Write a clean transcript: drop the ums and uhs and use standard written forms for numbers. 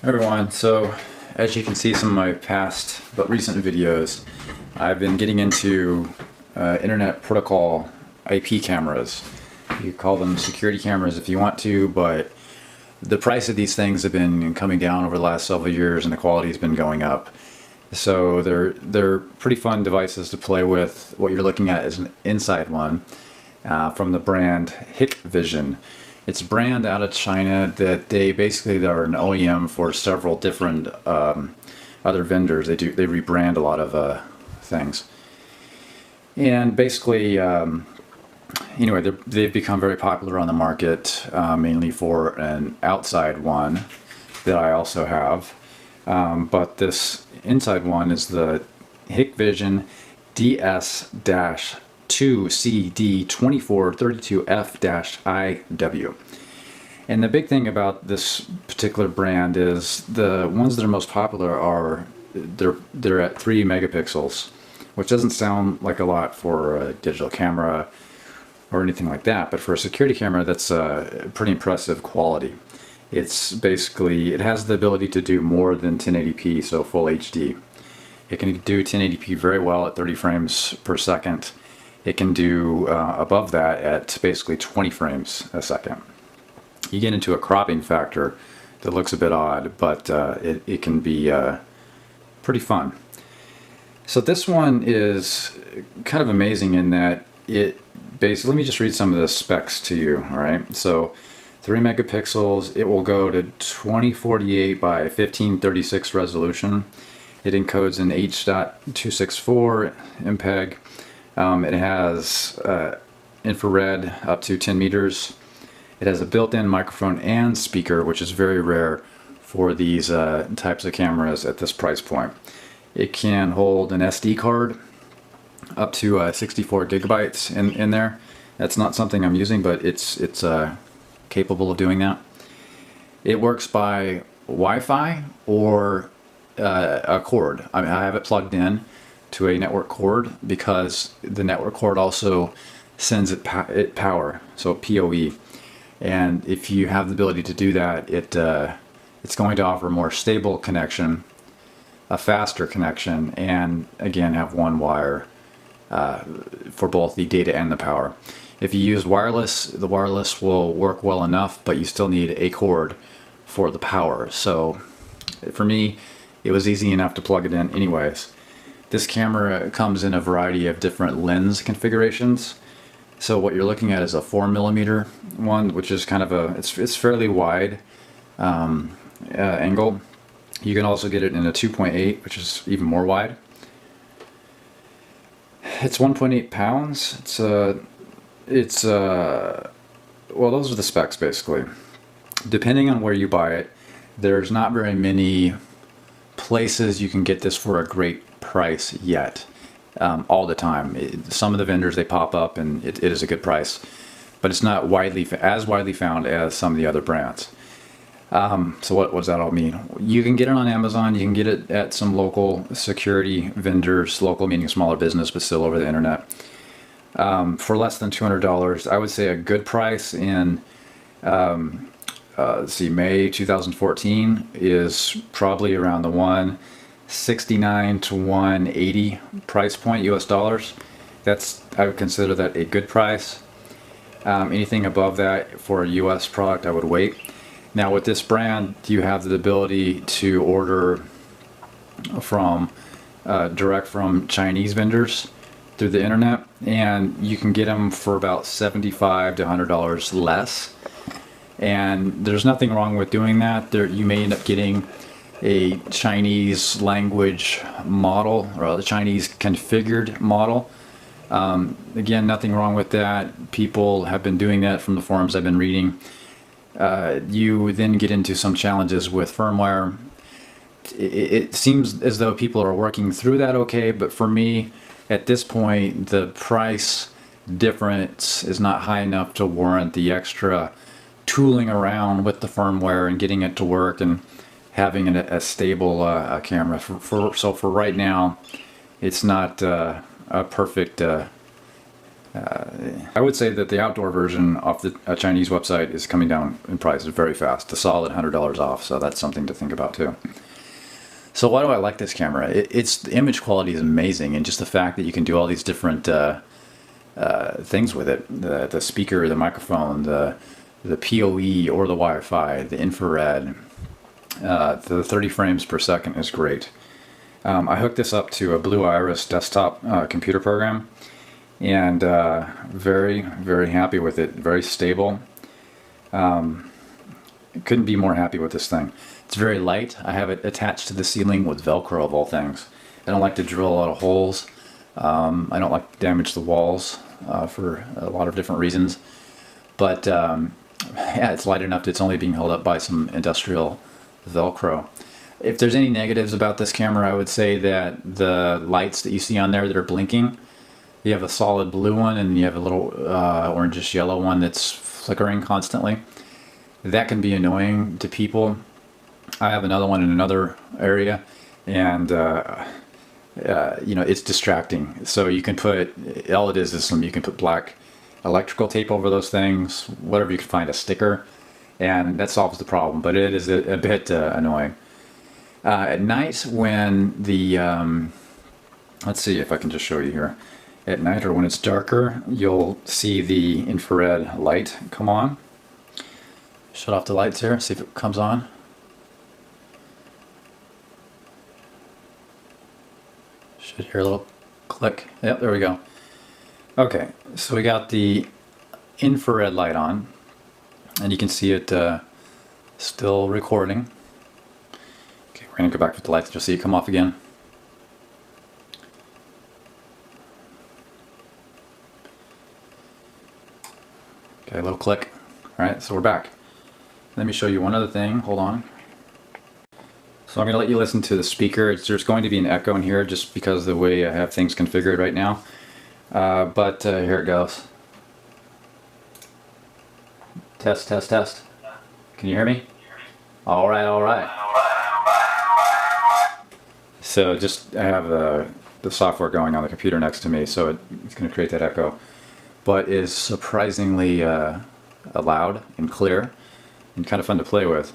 Everyone, so as you can see some of my past but recent videos, I've been getting into internet protocol IP cameras. You call them security cameras if you want to, but the price of these things have been coming down over the last several years and the quality has been going up. So they're pretty fun devices to play with. What you're looking at is an inside one from the brand Hikvision. It's a brand out of China that they are an OEM for several different other vendors. They rebrand a lot of things, and basically, anyway, they've become very popular on the market, mainly for an outside one that I also have. But this inside one is the Hikvision DS 2CD2432F-IW. And the big thing about this particular brand is the ones that are most popular are they're at 3 megapixels, which doesn't sound like a lot for a digital camera or anything like that, but for a security camera, that's a pretty impressive quality. It's basically, it has the ability to do more than 1080p, so full HD. It can do 1080p very well at 30 frames per second. It can do above that at basically 20 frames a second. You get into a cropping factor that looks a bit odd, but it can be pretty fun. So this one is kind of amazing in that it basically, let me just read some of the specs to you, alright? So 3 megapixels, it will go to 2048 by 1536 resolution. It encodes in H.264 MPEG. It has infrared up to 10 meters. It has a built-in microphone and speaker, which is very rare for these types of cameras at this price point. It can hold an SD card up to 64 gigabytes in there. That's not something I'm using, but it's capable of doing that. It works by Wi-Fi or a cord. I have it plugged in to a network cord because the network cord also sends it power, so PoE. And if you have the ability to do that, it's going to offer a more stable connection, a faster connection, and again have one wire for both the data and the power. If you use wireless, the wireless will work well enough, but you still need a cord for the power. So for me, it was easy enough to plug it in anyways. This camera comes in a variety of different lens configurations. So what you're looking at is a 4mm one, which is kind of it's fairly wide angle. You can also get it in a 2.8, which is even more wide. It's 1.8 pounds. Well, those are the specs basically. Depending on where you buy it, there's not very many places you can get this for a great price yet. All the time. Some of the vendors, they pop up and it is a good price, but it's not as widely found as some of the other brands. So what does that all mean? You can get it on Amazon, you can get it at some local security vendors, local meaning smaller business, but still over the internet, for less than $200. I would say a good price in let's see, May 2014 is probably around the 169 to 180 price point US dollars. I would consider that a good price. Anything above that for a US product, I would wait. Now with this brand, you have the ability to order from direct from Chinese vendors through the internet, and you can get them for about $75 to $100 less. And there's nothing wrong with doing that. You may end up getting a Chinese language model or a Chinese configured model. Again, nothing wrong with that. People have been doing that from the forums I've been reading. You then get into some challenges with firmware. It seems as though people are working through that okay, but for me, at this point, the price difference is not high enough to warrant the extra tooling around with the firmware and getting it to work and having a stable camera. So for right now, it's not a perfect I would say that the outdoor version off the Chinese website is coming down in price very fast, a solid $100 off, so that's something to think about too. So why do I like this camera? It's the image quality is amazing, and just the fact that you can do all these different things with it, the speaker, the microphone, the PoE or the Wi-Fi, the infrared, the 30 frames per second is great. I hooked this up to a Blue Iris desktop computer program, and very, very happy with it. Very stable. Couldn't be more happy with this thing. It's very light. I have it attached to the ceiling with Velcro of all things. I don't like to drill a lot of holes. I don't like to damage the walls for a lot of different reasons. But yeah, it's light enough that it's only being held up by some industrial Velcro. If there's any negatives about this camera, I would say that the lights that you see on there that are blinking, you have a solid blue one and you have a little orangish yellow one that's flickering constantly. That can be annoying to people. I have another one in another area, and you know, it's distracting. So you can put, all it is you can put black electrical tape over those things, whatever you can find, a sticker, and that solves the problem, but it is a bit annoying. At night when the, let's see if I can just show you here. At night or when it's darker, you'll see the infrared light come on. Shut off the lights here, see if it comes on. Should hear a little click. Yep, there we go. Okay, so we got the infrared light on, and you can see it still recording. Okay, we're gonna go back with the lights, you'll see it come off again. Okay, a little click. Alright, so we're back. Let me show you one other thing, hold on. So I'm going to let you listen to the speaker. There's going to be an echo in here just because of the way I have things configured right now. But here it goes. Test, test, test. Can you hear me? Alright, alright. So just I have the software going on the computer next to me, so it's going to create that echo. But is surprisingly loud and clear and kind of fun to play with.